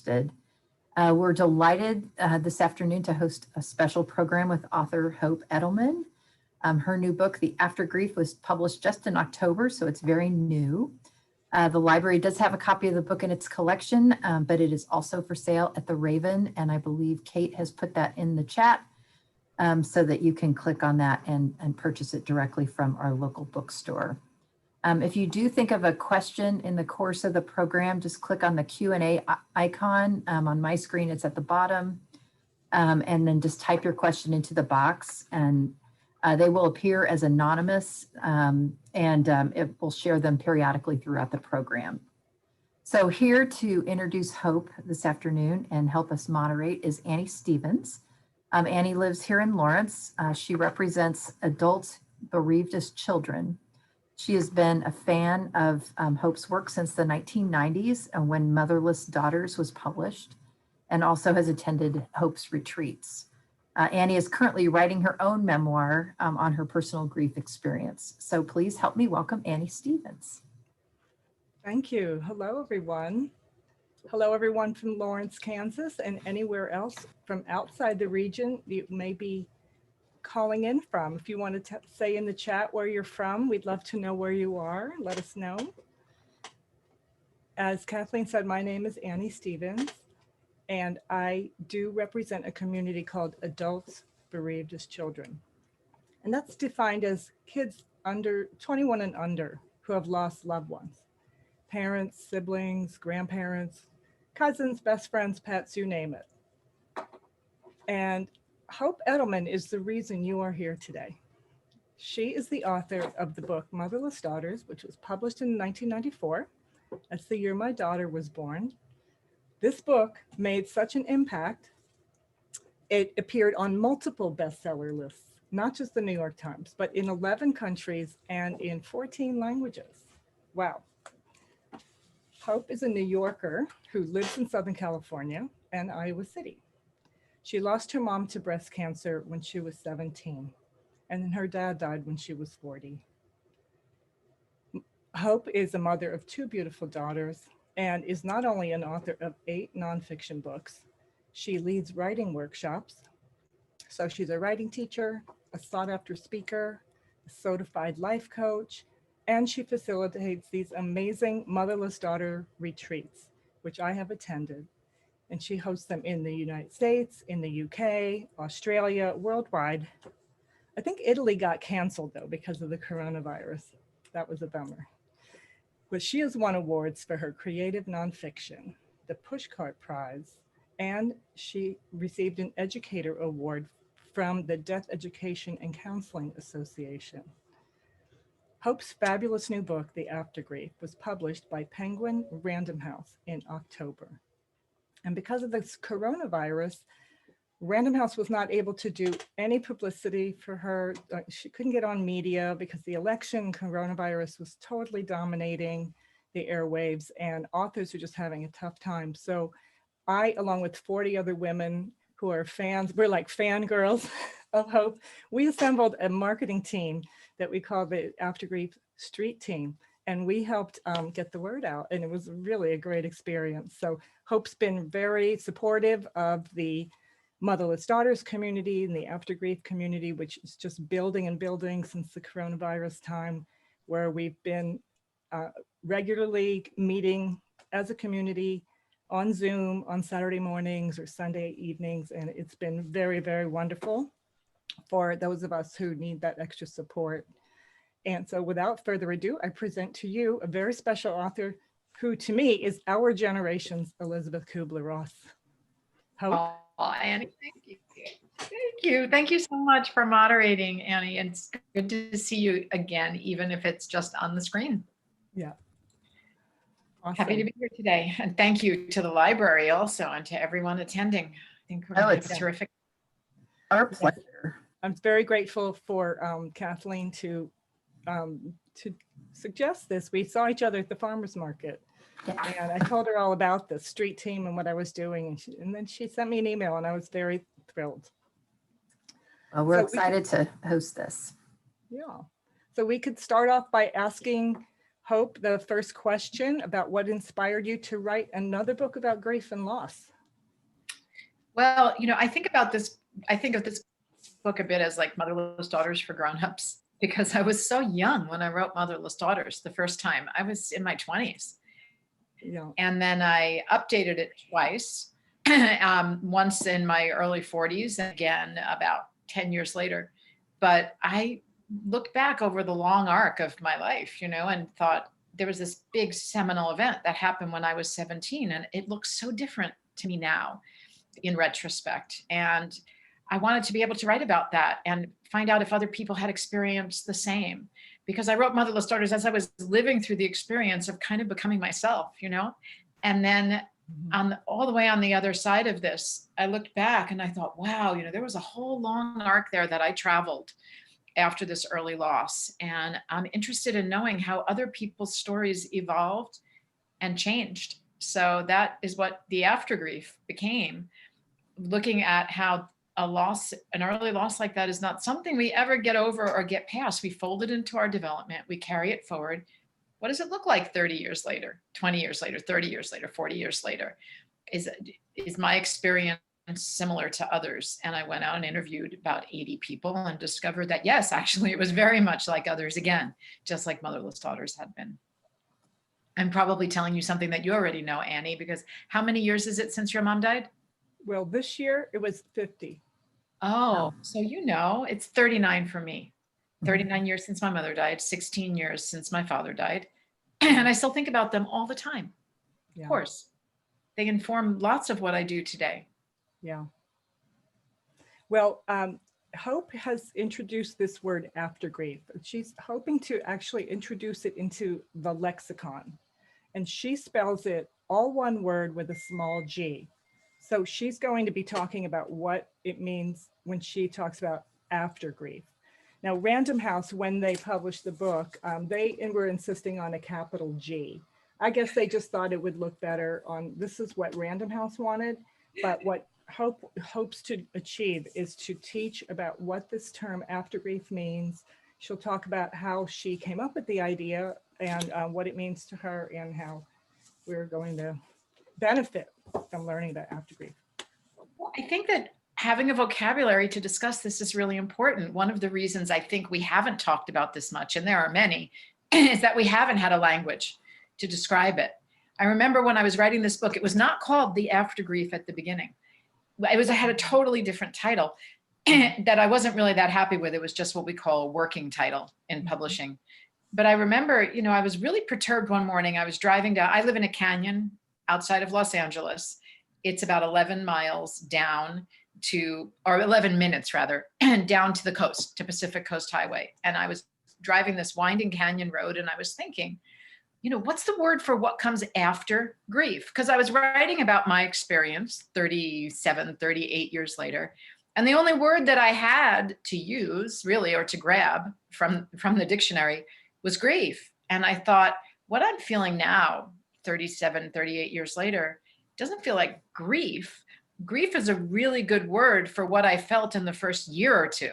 interested. We're delighted this afternoon to host a special program with author Hope Edelman. Her new book, The AfterGrief, was published just in October, so it's very new. The library does have a copy of the book in its collection, but it is also for sale at the Raven, and I believe Kate has put that in the chat so that you can click on that and purchase it directly from our local bookstore. If you do think of a question in the course of the program, just click on the Q&A icon. On my screen, it's at the bottom, and then just type your question into the box, and they will appear as anonymous, and it will share them periodically throughout the program. So here to introduce Hope this afternoon and help us moderate is Annie Stevens. Annie lives here in Lawrence. She represents adults bereaved as children. She has been a fan of Hope's work since the 1990s when Motherless Daughters was published, and also has attended Hope's retreats. Annie is currently writing her own memoir on her personal grief experience. So please help me welcome Annie Stevens. Thank you. Hello, everyone. Hello, everyone from Lawrence, Kansas, and anywhere else from outside the region you may be calling in from. If you want to say in the chat where you're from, we'd love to know where you are. Let us know. As Kathleen said, my name is Annie Stevens, and I do represent a community called Adults Bereaved as Children. And that's defined as kids under 21 and under who have lost loved ones, parents, siblings, grandparents, cousins, best friends, pets, you name it. And Hope Edelman is the reason you are here today. She is the author of the book Motherless Daughters, which was published in 1994. That's the year my daughter was born. This book made such an impact, it appeared on multiple bestseller lists, not just the New York Times, but in 11 countries and in 14 languages. Wow. Hope is a New Yorker who lives in Southern California and Iowa City. She lost her mom to breast cancer when she was 17, and then her dad died when she was 40. Hope is a mother of 2 beautiful daughters and is not only an author of 8 nonfiction books, she leads writing workshops. So she's a writing teacher, a sought-after speaker, a certified life coach, and she facilitates these amazing motherless daughter retreats, which I have attended. And she hosts them in the United States, in the UK, Australia, worldwide. I think Italy got canceled though because of the coronavirus. That was a bummer. But she has won awards for her creative nonfiction, the Pushcart Prize, and she received an educator award from the Deaf Education and Counseling Association. Hope's fabulous new book, The AfterGrief, was published by Penguin Random House in October. And because of this coronavirus, Random House was not able to do any publicity for her. She couldn't get on media because the election, coronavirus was totally dominating the airwaves, and authors are just having a tough time. So I, along with 40 other women who are fans, we're like fangirls of Hope, we assembled a marketing team that we call the AfterGrief Street Team. And we helped get the word out, and it was really a great experience. So Hope's been very supportive of the Motherless Daughters community and the AfterGrief community, which is just building and building since the coronavirus time, where we've been regularly meeting as a community on Zoom on Saturday mornings or Sunday evenings. And it's been very, very wonderful for those of us who need that extra support. And so without further ado, I present to you a very special author who to me is our generation's Elizabeth Kubler-Ross. Hope? Oh, Annie, thank you. Thank you. Thank you so much for moderating, Annie. It's good to see you again, even if it's just on the screen. Yeah. Awesome. Happy to be here today. And thank you to the library also and to everyone attending. I think it's terrific. Our pleasure. I'm very grateful for Kathleen to suggest this. We saw each other at the farmer's market, and I told her all about the street team and what I was doing, and then she sent me an email, and I was very thrilled. Well, we're excited to host this. Yeah. So we could start off by asking Hope, the first question about what inspired you to write another book about grief and loss. Well, I think of this book a bit as like Motherless Daughters for grown-ups, because I was so young when I wrote Motherless Daughters the first time. I was in my 20s. Yeah. And then I updated it twice, once in my early 40s and again about 10 years later. But I looked back over the long arc of my life, and thought there was this big seminal event that happened when I was 17, and it looks so different to me now in retrospect. And I wanted to be able to write about that and find out if other people had experienced the same, because I wrote Motherless Daughters as I was living through the experience of kind of becoming myself, and then all the way on the other side of this, I looked back and I thought, wow, there was a whole long arc there that I traveled after this early loss. And I'm interested in knowing how other people's stories evolved and changed. So that is what the AfterGrief became, looking at how an early loss like that is not something we ever get over or get past. We fold it into our development, we carry it forward. What does it look like 30 years later, 20 years later, 30 years later, 40 years later? Is my experience similar to others? And I went out and interviewed about 80 people and discovered that, yes, actually, it was very much like others again, just like Motherless Daughters had been. I'm probably telling you something that you already know, Annie, because how many years is it since your mom died? Well, this year it was 50. Oh, so it's 39 for me. 39 years since my mother died, 16 years since my father died. And I still think about them all the time. Yeah. Of course. They inform lots of what I do today. Yeah. Well, Hope has introduced this word after grief. She's hoping to actually introduce it into the lexicon. And she spells it all one word with a small g. So she's going to be talking about what it means when she talks about after grief. Now, Random House, when they published the book, they were insisting on a capital G. I guess they just thought it would look better this is what Random House wanted, but what Hope hopes to achieve is to teach about what this term after grief means. She'll talk about how she came up with the idea and what it means to her and how we're going to benefit from learning about after grief. Well, I think that having a vocabulary to discuss this is really important. One of the reasons I think we haven't talked about this much, and there are many, is that we haven't had a language to describe it. I remember when I was writing this book, it was not called The After Grief at the beginning. It had a totally different title that I wasn't really that happy with. It was just what we call a working title in publishing. But I remember, I was really perturbed one morning. I was driving down, I live in a canyon outside of Los Angeles. It's about 11 miles down or 11 minutes rather, down to the coast, to Pacific Coast Highway. And I was driving this winding canyon road and I was thinking, what's the word for what comes after grief? Because I was writing about my experience 37, 38 years later. And the only word that I had to use really, or to grab from the dictionary was grief. And I thought, what I'm feeling now, 37, 38 years later, doesn't feel like grief. Grief is a really good word for what I felt in the first year or two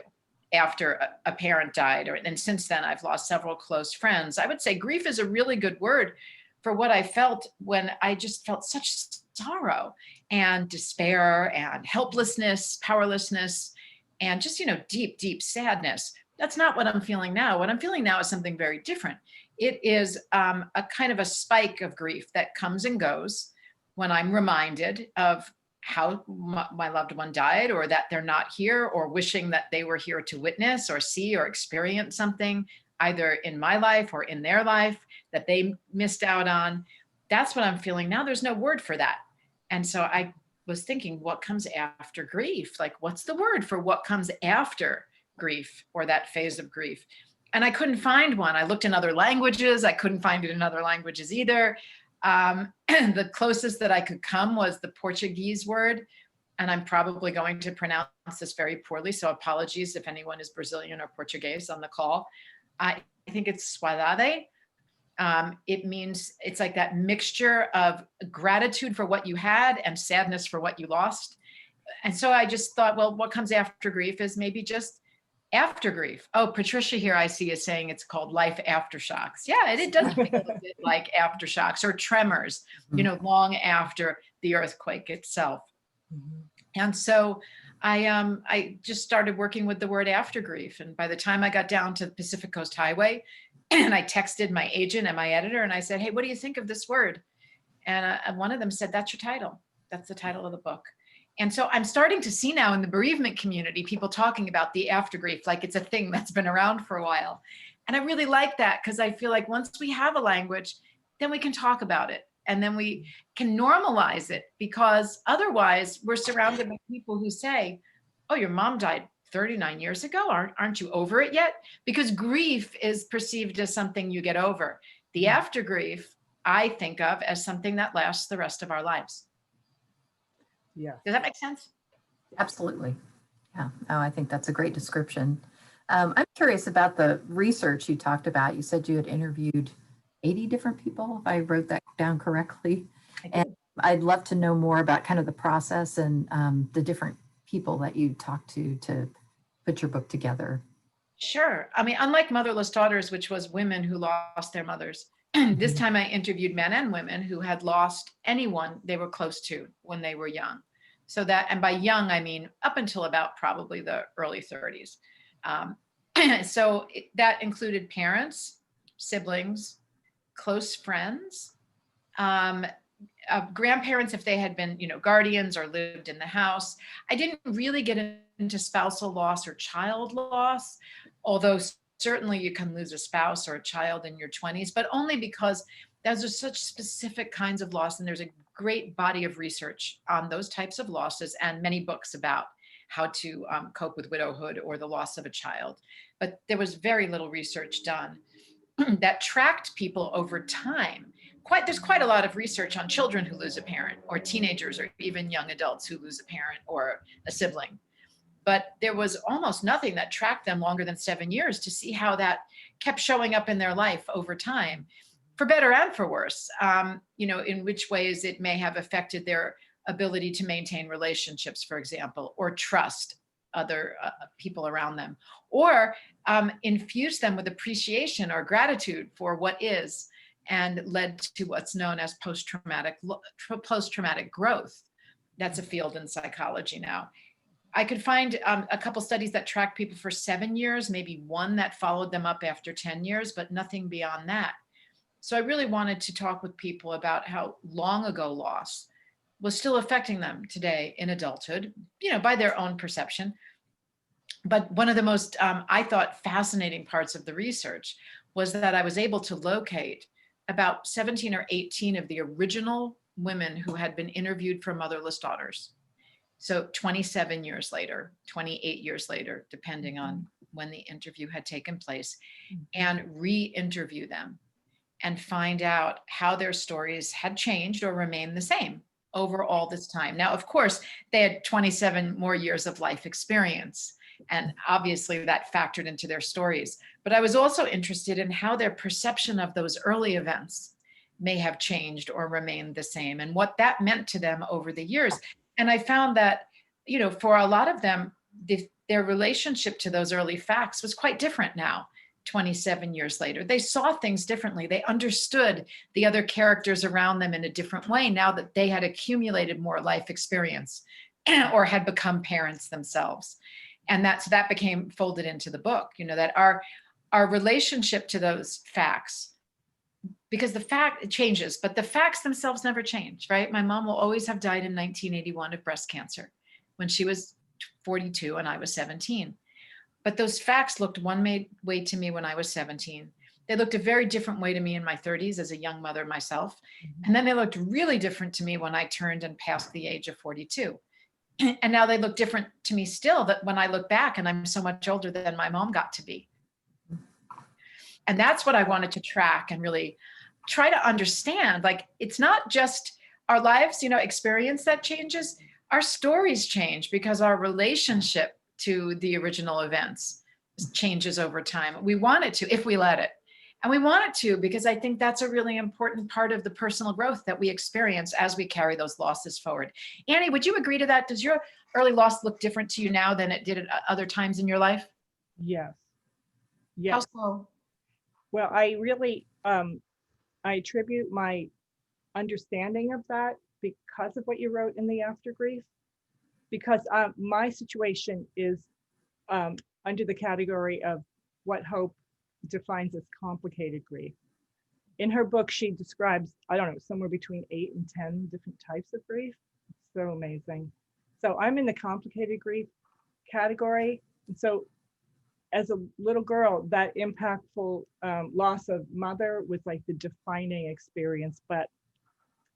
after a parent died. And since then, I've lost several close friends. I would say grief is a really good word for what I felt when I just felt such sorrow and despair and helplessness, powerlessness, and just, deep, deep sadness. That's not what I'm feeling now. What I'm feeling now is something very different. It is a kind of a spike of grief that comes and goes when I'm reminded of how my loved one died, or that they're not here, or wishing that they were here to witness or see or experience something either in my life or in their life that they missed out on. That's what I'm feeling now. There's no word for that. And so I was thinking, what comes after grief? Like, what's the word for what comes after grief or that phase of grief? And I couldn't find one. I looked in other languages. I couldn't find it in other languages either. The closest that I could come was the Portuguese word, and I'm probably going to pronounce this very poorly, so apologies if anyone is Brazilian or Portuguese on the call. I think it's saudade. It means, it's like that mixture of gratitude for what you had and sadness for what you lost. And so I just thought, well, what comes after grief is maybe just AfterGrief. Oh, Patricia here I see is saying it's called life aftershocks. Yeah, it does feel a bit like aftershocks or tremors, you know, long after the earthquake itself. And so I just started working with the word AfterGrief. And by the time I got down to the Pacific Coast Highway, and I texted my agent and my editor and I said, hey, what do you think of this word? And one of them said, that's your title. That's the title of the book. And so I'm starting to see now in the bereavement community, people talking about the AfterGrief, like it's a thing that's been around for a while. And I really like that because I feel like once we have a language, then we can talk about it and then we can normalize it, because otherwise we're surrounded by people who say, oh, your mom died 39 years ago. Aren't you over it yet? Because grief is perceived as something you get over. The AfterGrief, I think of as something that lasts the rest of our lives. Yeah. Does that make sense? Absolutely. Yeah. Oh, I think that's a great description. I'm curious about the research you talked about. You said you had interviewed 80 different people, if I wrote that down correctly. And I'd love to know more about kind of the process and the different people that you talked to put your book together. Sure. I mean, unlike Motherless Daughters, which was women who lost their mothers, this time I interviewed men and women who had lost anyone they were close to when they were young. So that, and by young, I mean up until about probably the early 30s. So that included parents, siblings, close friends, grandparents if they had been, you know, guardians or lived in the house. I didn't really get into spousal loss or child loss, although certainly you can lose a spouse or a child in your 20s, but only because those are such specific kinds of loss. And there's a great body of research on those types of losses and many books about how to cope with widowhood or the loss of a child. But there was very little research done that tracked people over time. There's quite a lot of research on children who lose a parent, or teenagers, or even young adults who lose a parent or a sibling. But there was almost nothing that tracked them longer than 7 years to see how that kept showing up in their life over time, for better and for worse, you know, in which ways it may have affected their ability to maintain relationships, for example, or trust other people around them, or infuse them with appreciation or gratitude for what is, and led to what's known as post-traumatic growth. That's a field in psychology now. I could find a couple studies that tracked people for 7 years, maybe one that followed them up after 10 years, but nothing beyond that. So I really wanted to talk with people about how long ago loss was still affecting them today in adulthood, you know, by their own perception. But one of the most, I thought, fascinating parts of the research was that I was able to locate about 17 or 18 of the original women who had been interviewed for Motherless Daughters. So 27 years later, 28 years later, depending on when the interview had taken place, and re-interview them and find out how their stories had changed or remained the same over all this time. Now, of course, they had 27 more years of life experience, and obviously that factored into their stories. But I was also interested in how their perception of those early events may have changed or remained the same, and what that meant to them over the years. And I found that, you know, for a lot of them, their relationship to those early facts was quite different now, 27 years later. They saw things differently. They understood the other characters around them in a different way now that they had accumulated more life experience or had become parents themselves. And that became folded into the book, you know, that our relationship to those facts, because the fact changes, but the facts themselves never change, right? My mom will always have died in 1981 of breast cancer when she was 42 and I was 17. But those facts looked one way to me when I was 17. They looked a very different way to me in my 30s as a young mother myself. And then they looked really different to me when I turned and passed the age of 42. And now they look different to me still, that when I look back and I'm so much older than my mom got to be. And that's what I wanted to track and really try to understand. Like, it's not just our lives, you know, experience that changes. Our stories change because our relationship to the original events changes over time. We want it to, if we let it. And we want it to, because I think that's a really important part of the personal growth that we experience as we carry those losses forward. Annie, would you agree to that? Does your early loss look different to you now than it did at other times in your life? Yes. How Yes. so? Well, I really, I attribute my understanding of that because of what you wrote in the AfterGrief, because my situation is under the category of what Hope defines as complicated grief. In her book, she describes, I don't know, somewhere between 8 and 10 different types of grief. It's so amazing. So I'm in the complicated grief category. And so as a little girl, that impactful loss of mother was like the defining experience, but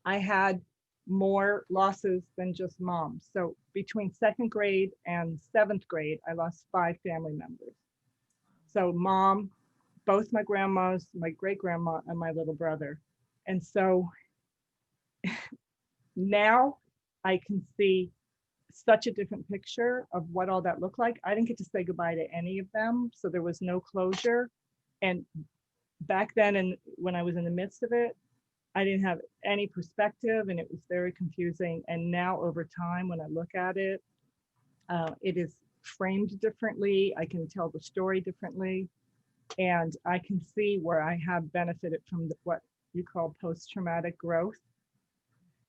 I had more losses than just mom. So between 2nd grade and 7th grade, I lost 5 family members. So mom, both my grandmas, my great grandma, and my little brother. And so now I can see such a different picture of what all that looked like. I didn't get to say goodbye to any of them, so there was no closure. And back then, and when I was in the midst of it, I didn't have any perspective, and it was very confusing. And now over time, when I look at it, it is framed differently. I can tell the story differently, and I can see where I have benefited from what you call post-traumatic growth.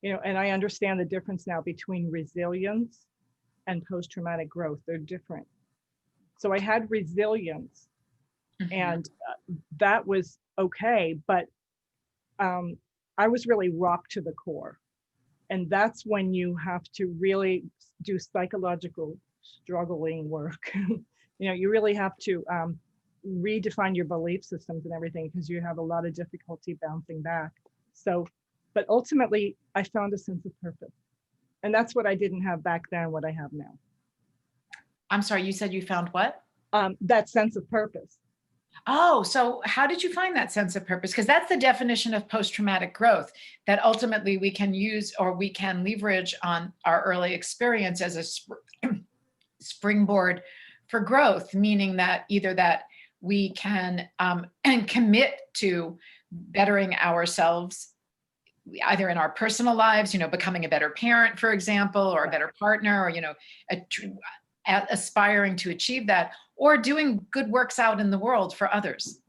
You know, and I understand the difference now between resilience and post-traumatic growth. They're different. So I had resilience, and that was okay, but I was really rocked to the core. And that's when you have to really do psychological struggling work. You know, you really have to redefine your belief systems and everything, because you have a lot of difficulty bouncing back. So, but ultimately, I found a sense of purpose. And that's what I didn't have back then, what I have now. I'm sorry, you said you found what? That sense of purpose. Oh, so how did you find that sense of purpose? Because that's the definition of post-traumatic growth, that ultimately we can use or we can leverage on our early experience as a springboard for growth, meaning that either that we can and commit to bettering ourselves, either in our personal lives, you know, becoming a better parent, for example, or a better partner, or, you know, aspiring to achieve that, or doing good works out in the world for others.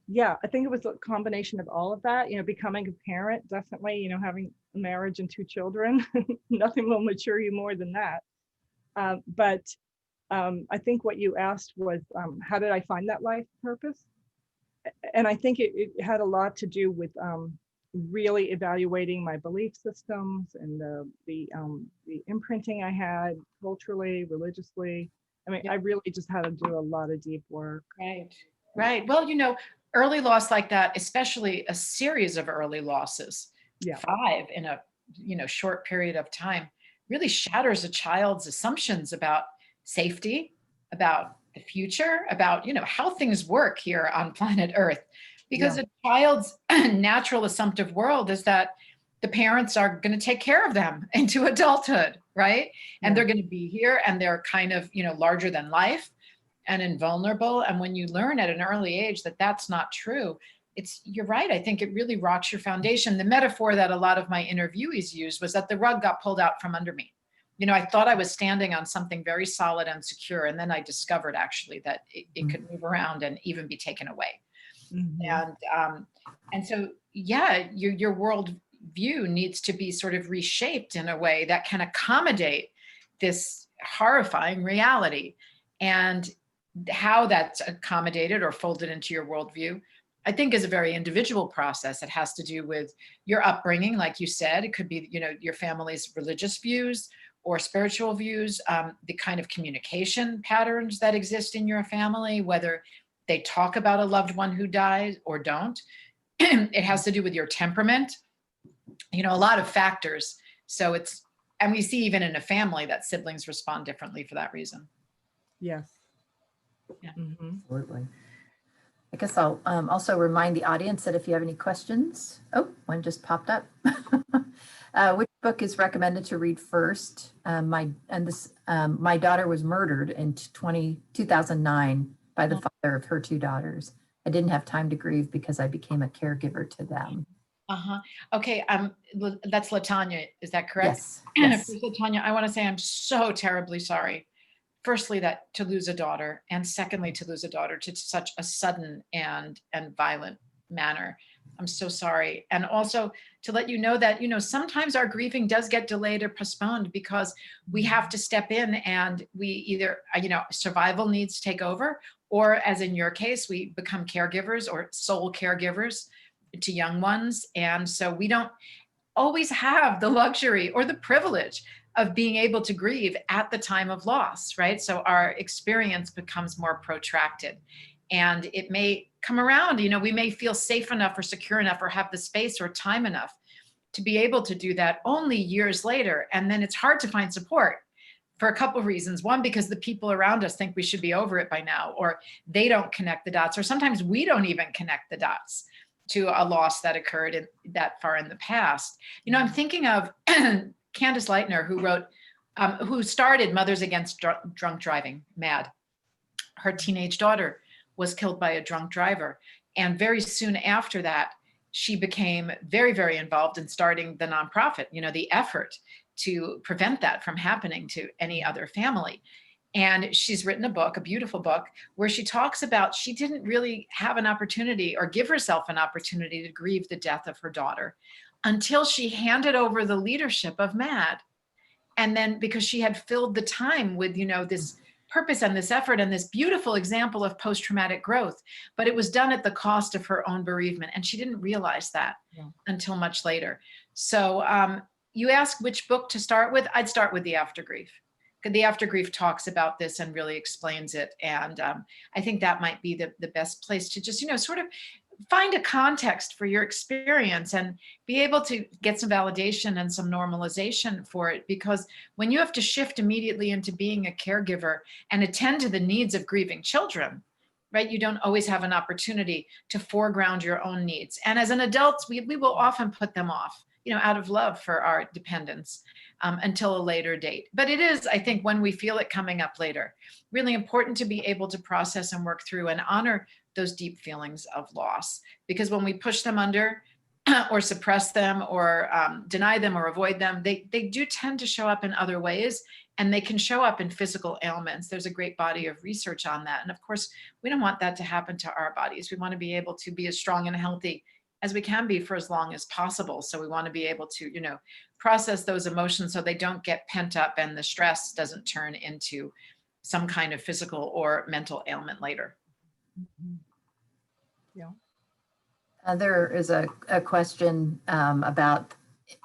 Yeah, I think it was a combination of all of that, you know, becoming a parent, definitely, you know, having a marriage and 2 children, nothing will mature you more than that. But I think what you asked was, how did I find that life purpose? And I think it had a lot to do with really evaluating my belief systems and the imprinting I had culturally, religiously. I mean, I really just had to do a lot of deep work. Right. Right. Well, you know, early loss like that, especially a series of early losses, 5 in a, you know, short period of time, really shatters a child's assumptions about safety, about the future, about, you know, how things work here on planet Earth. Because a child's natural assumptive world is that the parents are going to take care of them into adulthood, right? And they're going to be here, and they're kind of, you know, larger than life and invulnerable. And when you learn at an early age that that's not true, you're right. I think it really rocks your foundation. The metaphor that a lot of my interviewees used was that the rug got pulled out from under me. You know, I thought I was standing on something very solid and secure. And then I discovered actually that it could move around and even be taken away. And so, yeah, your world view needs to be sort of reshaped in a way that can accommodate this horrifying reality. And how that's accommodated or folded into your worldview, I think, is a very individual process. It has to do with your upbringing, like you said. It could be, you know, your family's religious views or spiritual views, the kind of communication patterns that exist in your family, whether they talk about a loved one who dies or don't. It has to do with your temperament, you know, a lot of factors. So and we see even in a family that siblings respond differently for that reason. Yes. Yeah. Absolutely. I guess I'll also remind the audience that if you have any questions, one just popped up. Which book is recommended to read first? My daughter was murdered in 2009 by the father of her 2 daughters. I didn't have time to grieve because I became a caregiver to them. Okay. That's LaTanya. Is that correct? Yes. Latanya, I want to say I'm so terribly sorry firstly, that to lose a daughter, and secondly, to lose a daughter to such a sudden and violent manner. I'm so sorry. And also to let you know that, sometimes our grieving does get delayed or postponed because we have to step in, and we either, survival needs to take over, or as in your case, we become caregivers or sole caregivers to young ones. And so we don't always have the luxury or the privilege of being able to grieve at the time of loss, right? So our experience becomes more protracted, and it may come around, we may feel safe enough or secure enough or have the space or time enough to be able to do that only years later. And then it's hard to find support for a couple of reasons. One, because the people around us think we should be over it by now, or they don't connect the dots, or sometimes we don't even connect the dots to a loss that occurred that far in the past. I'm thinking of Candace Leitner, who wrote, who started Mothers Against Drunk Driving, MAD. Her teenage daughter was killed by a drunk driver. And very soon after that, she became very, very involved in starting the nonprofit, the effort to prevent that from happening to any other family. And she's written a book, a beautiful book, where she talks about she didn't really have an opportunity or give herself an opportunity to grieve the death of her daughter until she handed over the leadership of MAD. And then because she had filled the time with, this purpose and this effort and this beautiful example of post-traumatic growth, but it was done at the cost of her own bereavement. And she didn't realize that until much later. So you asked which book to start with. I'd start with the AfterGrief. The AfterGrief talks about this and really explains it. And I think that might be the best place to just, sort of find a context for your experience and be able to get some validation and some normalization for it. Because when you have to shift immediately into being a caregiver and attend to the needs of grieving children, right, you don't always have an opportunity to foreground your own needs. And as an adult, we will often put them off, out of love for our dependents until a later date. But it is, I think, when we feel it coming up later, really important to be able to process and work through and honor those deep feelings of loss. Because when we push them under or suppress them or deny them or avoid them, they do tend to show up in other ways, and they can show up in physical ailments. There's a great body of research on that. And of course, we don't want that to happen to our bodies. We want to be able to be as strong and healthy as we can be for as long as possible. So we want to be able to, process those emotions so they don't get pent up and the stress doesn't turn into some kind of physical or mental ailment later. Yeah. There is a question about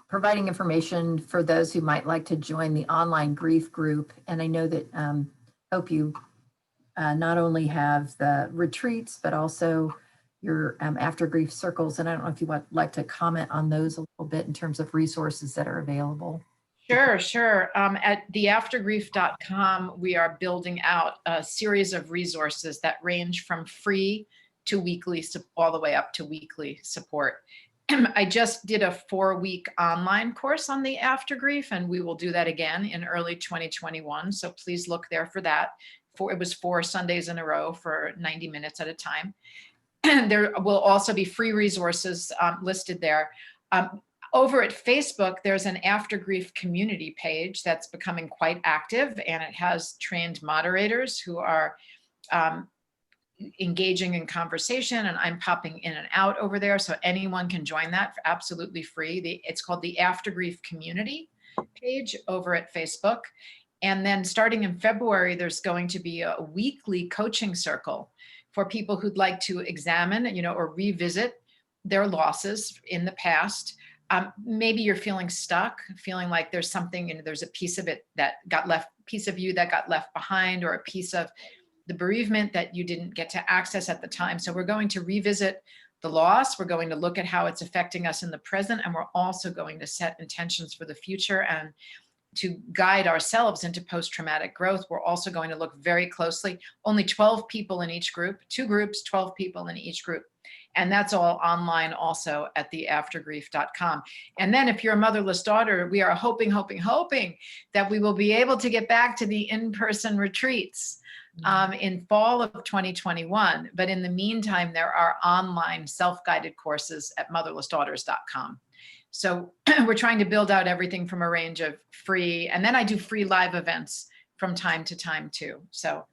providing information for those who might like to join the online grief group. And I know that Hope, you not only have the retreats, but also your AfterGrief circles. And I don't know if you would like to comment on those a little bit in terms of resources that are available. Sure. At theaftergrief.com, we are building out a series of resources that range from free to weekly, all the way up to weekly support. I just did a 4-week online course on the AfterGrief, and we will do that again in early 2021. So please look there for that. It was 4 Sundays in a row for 90 minutes at a time. There will also be free resources listed there. Over at Facebook, there's an AfterGrief community page that's becoming quite active, and it has trained moderators who are engaging in conversation, and I'm popping in and out over there, so anyone can join that for absolutely free. It's called the AfterGrief community page over at Facebook. And then starting in February, there's going to be a weekly coaching circle for people who'd like to examine, or revisit their losses in the past. Maybe you're feeling stuck, feeling like there's something, there's a piece of it that got left, piece of you that got left behind, or a piece of the bereavement that you didn't get to access at the time. So we're going to revisit the loss. We're going to look at how it's affecting us in the present. And we're also going to set intentions for the future and to guide ourselves into post-traumatic growth. We're also going to look very closely, only 12 people in each group, 2 groups, 12 people in each group. And that's all online also at theaftergrief.com. And then if you're a motherless daughter, we are hoping that we will be able to get back to the in-person retreats in fall of 2021. But in the meantime, there are online self-guided courses at motherlessdaughters.com. So we're trying to build out everything from a range of free, and then I do free live events from time to time too. So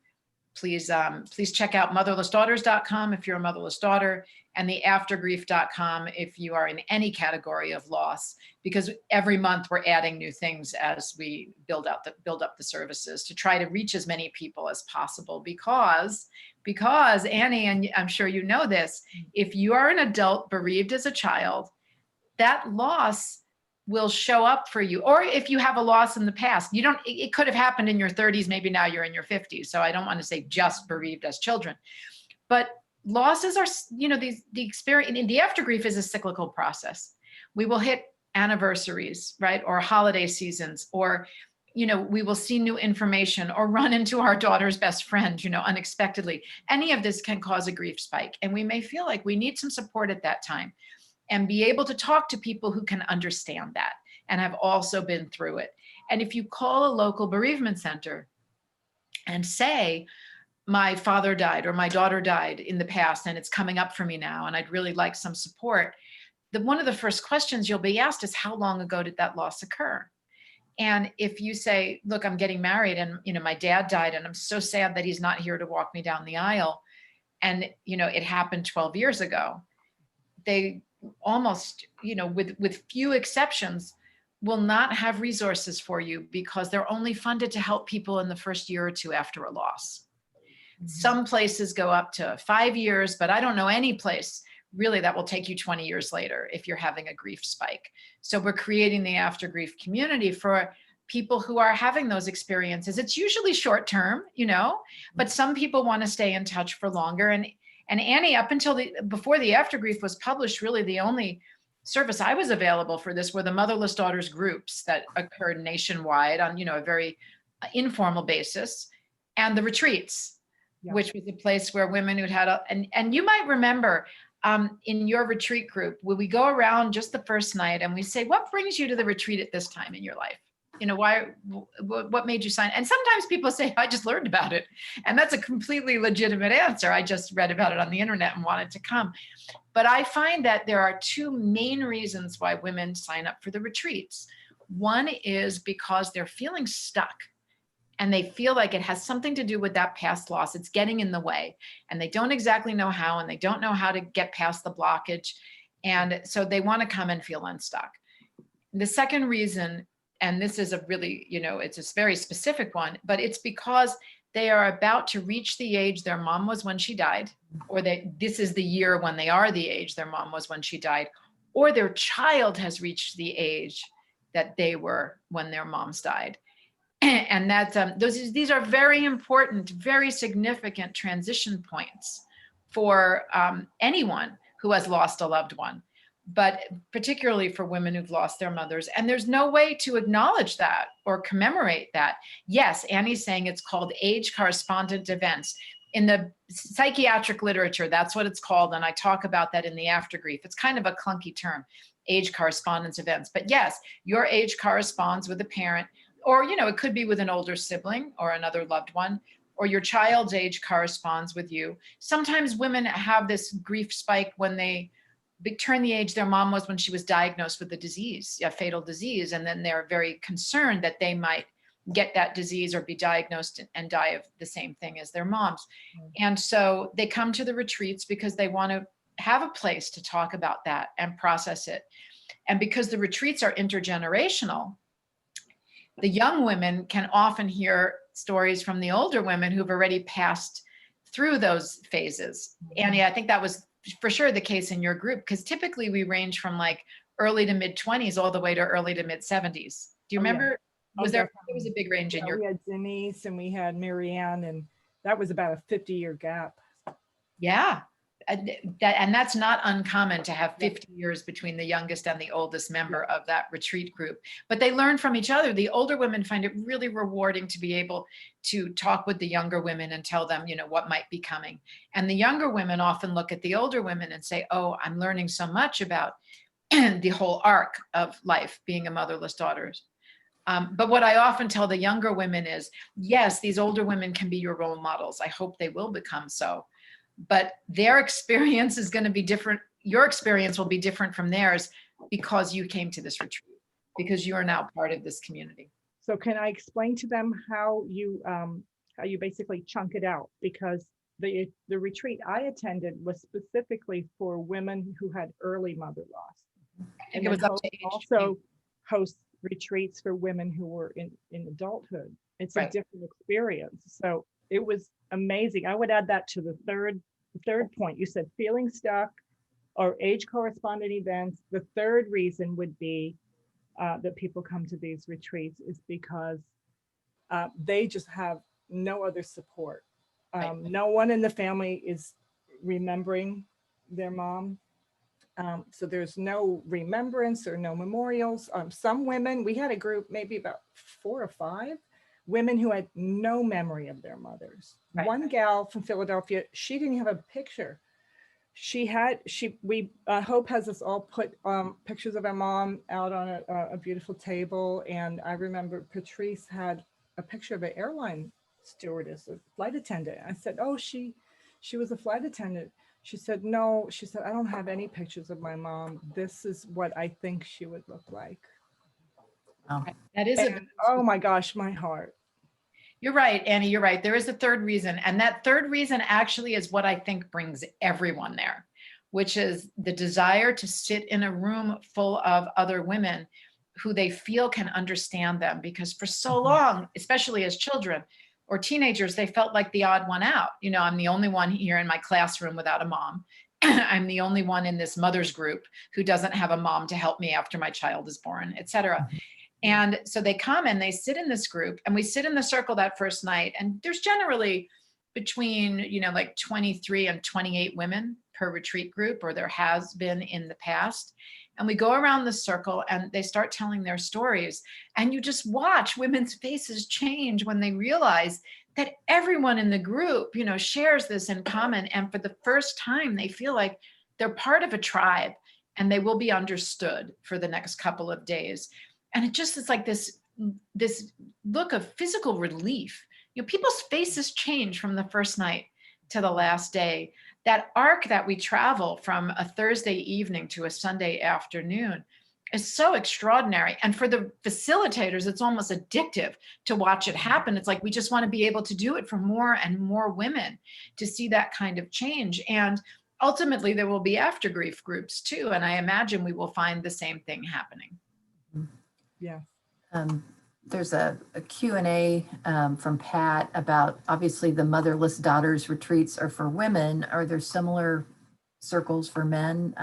please check out motherlessdaughters.com if you're a motherless daughter, and the aftergrief.com if you are in any category of loss, because every month we're adding new things as we build up the services to try to reach as many people as possible. Because Annie, and I'm sure you know this, if you are an adult bereaved as a child, that loss will show up for you. Or if you have a loss in the past, it could have happened in your 30s, maybe now you're in your 50s. So I don't want to say just bereaved as children, but losses are, the experience in the aftergrief is a cyclical process. We will hit anniversaries, right? Or holiday seasons, or, we will see new information or run into our daughter's best friend, unexpectedly. Any of this can cause a grief spike. And we may feel like we need some support at that time, and be able to talk to people who can understand that and have also been through it. And if you call a local bereavement center and say, my father died or my daughter died in the past and it's coming up for me now and I'd really like some support, one of the first questions you'll be asked is, how long ago did that loss occur? And if you say, look, I'm getting married and my dad died and I'm so sad that he's not here to walk me down the aisle, and it happened 12 years ago, they almost, with few exceptions, will not have resources for you because they're only funded to help people in the first year or two after a loss. Mm-hmm. Some places go up to 5 years, but I don't know any place really that will take you 20 years later if you're having a grief spike. So we're creating the AfterGrief community for people who are having those experiences. It's usually short term, but some people want to stay in touch for longer. And Annie, up until before the AfterGrief was published, really the only service I was available for this were the Motherless Daughters groups that occurred nationwide on, a very informal basis, and the retreats, which was a place where women who'd had and you might remember in your retreat group, when we go around just the first night and we say, what brings you to the retreat at this time in your life? What made you sign? And sometimes people say, I just learned about it. And that's a completely legitimate answer. I just read about it on the internet and wanted to come. But I find that there are two main reasons why women sign up for the retreats. One is because they're feeling stuck and they feel like it has something to do with that past loss. It's getting in the way and they don't exactly know how, and they don't know how to get past the blockage. And so they want to come and feel unstuck. The second reason, and this is a really, it's a very specific one, but it's because they are about to reach the age their mom was when she died, or this is the year when they are the age their mom was when she died, or their child has reached the age that they were when their moms died. And these are very important, very significant transition points for anyone who has lost a loved one, but particularly for women who've lost their mothers. And there's no way to acknowledge that or commemorate that. Yes, Annie's saying it's called age correspondent events. In the psychiatric literature, that's what it's called. And I talk about that in the AfterGrief. It's kind of a clunky term, age correspondence events. But yes, your age corresponds with a parent, or, it could be with an older sibling or another loved one, or your child's age corresponds with you. Sometimes women have this grief spike when they turn the age their mom was when she was diagnosed with the disease, a fatal disease. And then they're very concerned that they might get that disease or be diagnosed and die of the same thing as their moms. And so they come to the retreats because they want to have a place to talk about that and process it. And because the retreats are intergenerational, the young women can often hear stories from the older women who've already passed through those phases. Annie, I think that was for sure the case in your group, because typically we range from like early to mid 20s all the way to early to mid 70s. Do you remember? Yeah. There was a big range in your group? We had Denise and we had Marianne, and that was about a 50-year gap. Yeah. And that's not uncommon to have 50 years between the youngest and the oldest member of that retreat group. But they learn from each other. The older women find it really rewarding to be able to talk with the younger women and tell them, what might be coming. And the younger women often look at the older women and say, oh, I'm learning so much about the whole arc of life being a motherless daughter. But what I often tell the younger women is, yes, these older women can be your role models. I hope they will become so. But their experience is going to be different. Your experience will be different from theirs because you came to this retreat, because you are now part of this community. So can I explain to them how you basically chunk it out? Because the retreat I attended was specifically for women who had early mother loss. I think it was up to age 20. Also host retreats for women who were in adulthood. It's a Right. different experience. So it was amazing. I would add that to the third point. You said feeling stuck or age corresponding events. The third reason would be that people come to these retreats is because they just have no other support. Right. No one in the family is remembering their mom. So there's no remembrance or no memorials. Some women, we had a group, maybe about 4 or 5 women who had no memory of their mothers. Right. One gal from Philadelphia, she didn't have a picture. Hope has us all put pictures of our mom out on a beautiful table. And I remember Patrice had a picture of an airline stewardess, a flight attendant. I said, oh, she was a flight attendant. She said, no, she said, I don't have any pictures of my mom. This is what I think she would look like. Oh, That is Oh my gosh, my heart. You're right, Annie, you're right. There is a third reason. And that third reason actually is what I think brings everyone there, which is the desire to sit in a room full of other women who they feel can understand them. Because for so long, especially as children or teenagers, they felt like the odd one out. You know, I'm the only one here in my classroom without a mom. I'm the only one in this mother's group who doesn't have a mom to help me after my child is born, et cetera. And so they come and they sit in this group, and we sit in the circle that first night. And there's generally between, you know, like 23 and 28 women per retreat group, or there has been in the past. And we go around the circle and they start telling their stories. And you just watch women's faces change when they realize that everyone in the group, you know, shares this in common. And for the first time, they feel like they're part of a tribe and they will be understood for the next couple of days. And it just is like this look of physical relief. You know, people's faces change from the first night to the last day. That arc that we travel from a Thursday evening to a Sunday afternoon is so extraordinary. And for the facilitators, it's almost addictive to watch it happen. It's like we just want to be able to do it for more and more women to see that kind of change. And ultimately, there will be AfterGrief groups too. And I imagine we will find the same thing happening. Yeah. There's a Q&A from Pat about, obviously the Motherless Daughters retreats are for women. Are there similar circles for men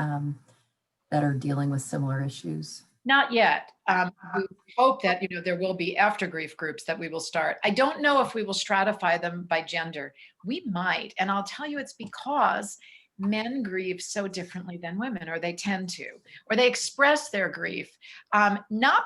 that are dealing with similar issues? Not yet. We hope that, you know, there will be AfterGrief groups that we will start. I don't know if we will stratify them by gender. We might, and I'll tell you, it's because men grieve so differently than women, or they tend to, or they express their grief, not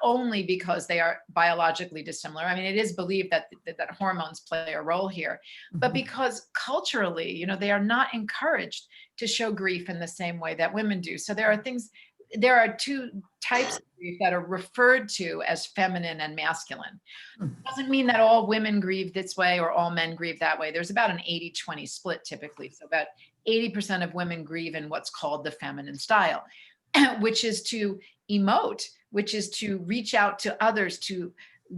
only because they are biologically dissimilar. I mean, it is believed that hormones play a role here, but because culturally, you know, they are not encouraged to show grief in the same way that women do. So there are 2 types of grief that are referred to as feminine and masculine. Doesn't mean that all women grieve this way or all men grieve that way. There's about an 80-20 split typically. So about 80% of women grieve in what's called the feminine style, which is to emote, which is to reach out to others, to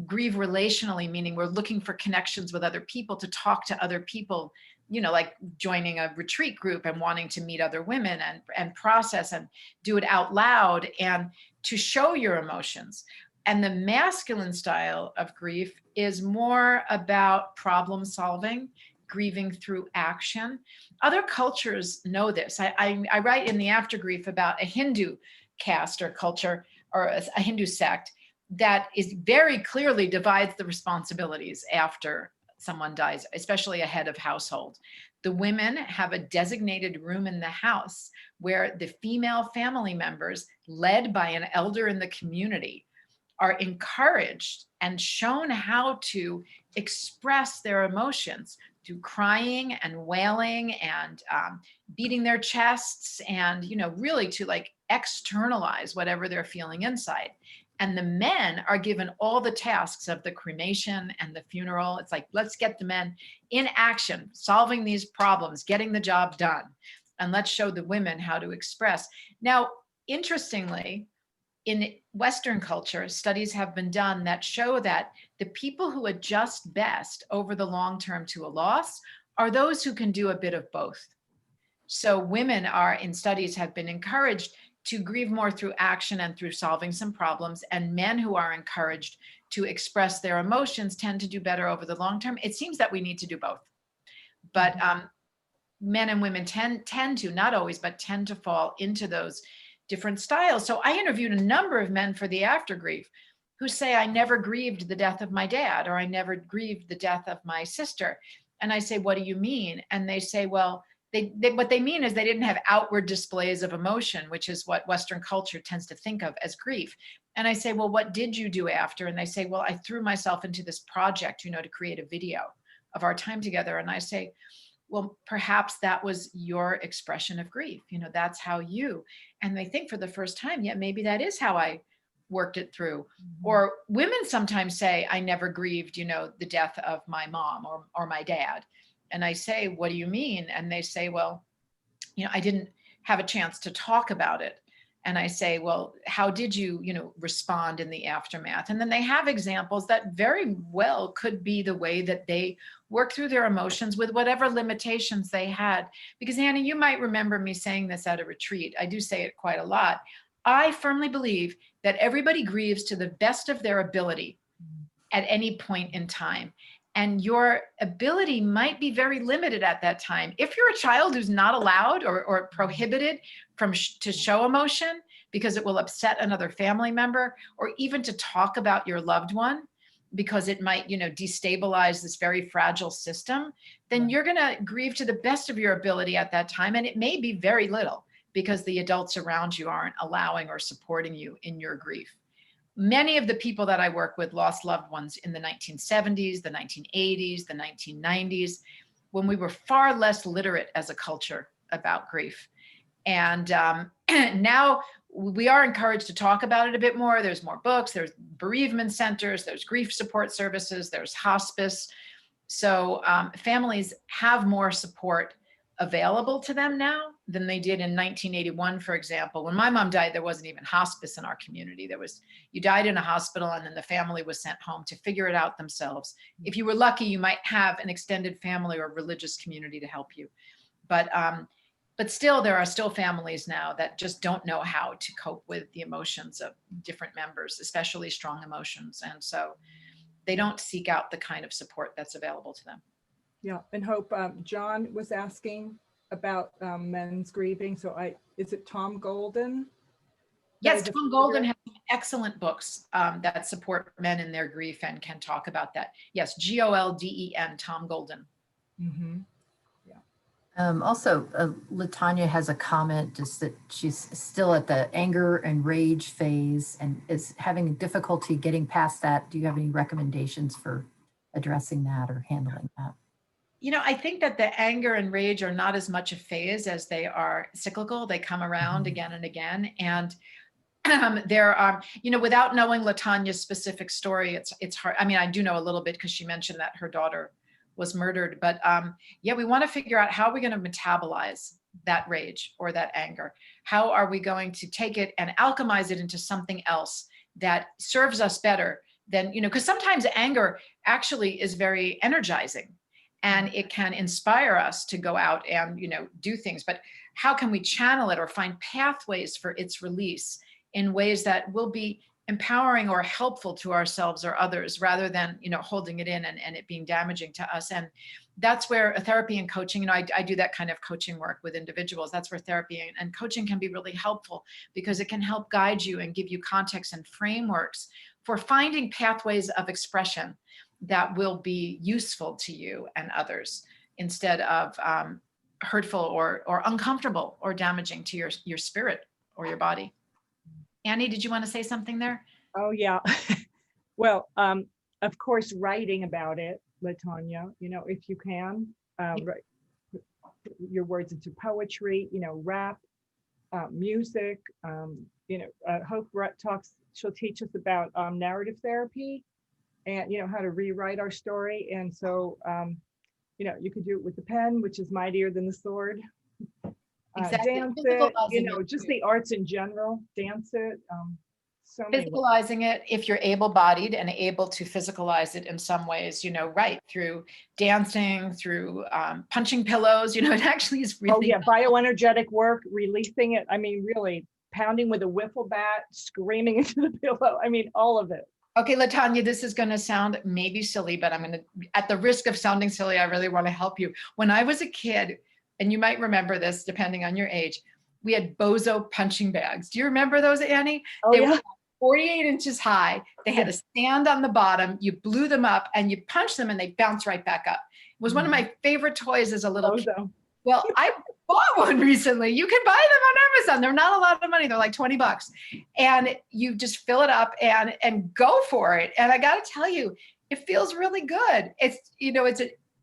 grieve relationally, meaning we're looking for connections with other people, to talk to other people, you know, like joining a retreat group and wanting to meet other women and process and do it out loud and to show your emotions. And the masculine style of grief is more about problem solving, grieving through action. Other cultures know this. I write in the AfterGrief about a Hindu caste or culture, or a Hindu sect that is very clearly divides the responsibilities after someone dies, especially a head of household. The women have a designated room in the house where the female family members, led by an elder in the community, are encouraged and shown how to express their emotions through crying and wailing and beating their chests, and, you know, really to like externalize whatever they're feeling inside. And the men are given all the tasks of the cremation and the funeral. It's like, let's get the men in action, solving these problems, getting the job done. And let's show the women how to express. Now, interestingly, in Western culture, studies have been done that show that the people who adjust best over the long term to a loss are those who can do a bit of both. So women are, in studies, have been encouraged to grieve more through action and through solving some problems, and men who are encouraged to express their emotions tend to do better over the long term. It seems that we need to do both. But men and women tend to, not always, but tend to fall into those different styles. So I interviewed a number of men for the AfterGrief who say, I never grieved the death of my dad, or I never grieved the death of my sister. And I say, what do you mean? And they say, well, what they mean is they didn't have outward displays of emotion, which is what Western culture tends to think of as grief. And I say, well, what did you do after? And they say, well, I threw myself into this project, to create a video of our time together. And I say, well, perhaps that was your expression of grief. That's how you, and they think for the first time, yeah, maybe that is how I worked it through. Or women sometimes say, I never grieved, the death of my mom or my dad. And I say, what do you mean? And they say, well, I didn't have a chance to talk about it. And I say, well, how did you, respond in the aftermath? And then they have examples that very well could be the way that they work through their emotions with whatever limitations they had. Because Annie, you might remember me saying this at a retreat. I do say it quite a lot. I firmly believe that everybody grieves to the best of their ability at any point in time. And your ability might be very limited at that time. If you're a child who's not allowed or prohibited to show emotion because it will upset another family member, or even to talk about your loved one because it might, destabilize this very fragile system, then you're going to grieve to the best of your ability at that time. And it may be very little because the adults around you aren't allowing or supporting you in your grief. Many of the people that I work with lost loved ones in the 1970s, the 1980s, the 1990s, when we were far less literate as a culture about grief. And now we are encouraged to talk about it a bit more. There's more books, there's bereavement centers, there's grief support services, there's hospice. So families have more support available to them now than they did in 1981, for example. When my mom died, there wasn't even hospice in our community. You died in a hospital and then the family was sent home to figure it out themselves. If you were lucky, you might have an extended family or religious community to help you. But still, there are still families now that just don't know how to cope with the emotions of different members, especially strong emotions. And so they don't seek out the kind of support that's available to them. Yeah, and Hope, John was asking about men's grieving. So is it Tom Golden? Yes, Tom Golden has some excellent books that support men in their grief and can talk about that. Yes, Golden, Tom Golden. Mm-hmm. Also, LaTanya has a comment just that she's still at the anger and rage phase and is having difficulty getting past that. Do you have any recommendations for addressing that or handling that? I think that the anger and rage are not as much a phase as they are cyclical. They come around again and again. And there are, without knowing LaTanya's specific story, it's hard. I mean, I do know a little bit because she mentioned that her daughter was murdered, but yeah, we want to figure out how we're going to metabolize that rage or that anger. How are we going to take it and alchemize it into something else that serves us better than, because sometimes anger actually is very energizing and it can inspire us to go out and, do things, but how can we channel it or find pathways for its release in ways that will be empowering or helpful to ourselves or others rather than, holding it in and it being damaging to us. And that's where therapy and coaching, I do that kind of coaching work with individuals. That's where therapy and coaching can be really helpful because it can help guide you and give you context and frameworks for finding pathways of expression that will be useful to you and others instead of hurtful or uncomfortable or damaging to your spirit or your body. Annie, did you want to say something there? Oh, yeah. Well, of course, writing about it, LaTanya, if you can, write your words into poetry, rap, music, Hope she'll teach us about narrative therapy and, how to rewrite our story. And so, you could do it with the pen, which is mightier than the sword. Exactly. Dance it, just the arts in general, dance it. So many ways. physicalizing it, if you're able-bodied and able to physicalize it in some ways, right, through dancing, through punching pillows, it actually is really. Oh yeah, bioenergetic work, releasing it. I mean, really pounding with a wiffle bat, screaming into the pillow. I mean, all of it. Okay, LaTanya, this is going to sound maybe silly, but I'm going to, at the risk of sounding silly, I really want to help you. When I was a kid, and you might remember this depending on your age, we had Bozo punching bags. Do you remember those, Annie? Oh They yeah. were 48 inches high. They had a stand on the bottom. You blew them up and you punched them and they bounced right back up. It was one of my favorite toys as a little kid. Bozo. Well, I bought one recently. You can buy them on Amazon. They're not a lot of money. They're like $20. And you just fill it up and go for it. And I got to tell you, it feels really good.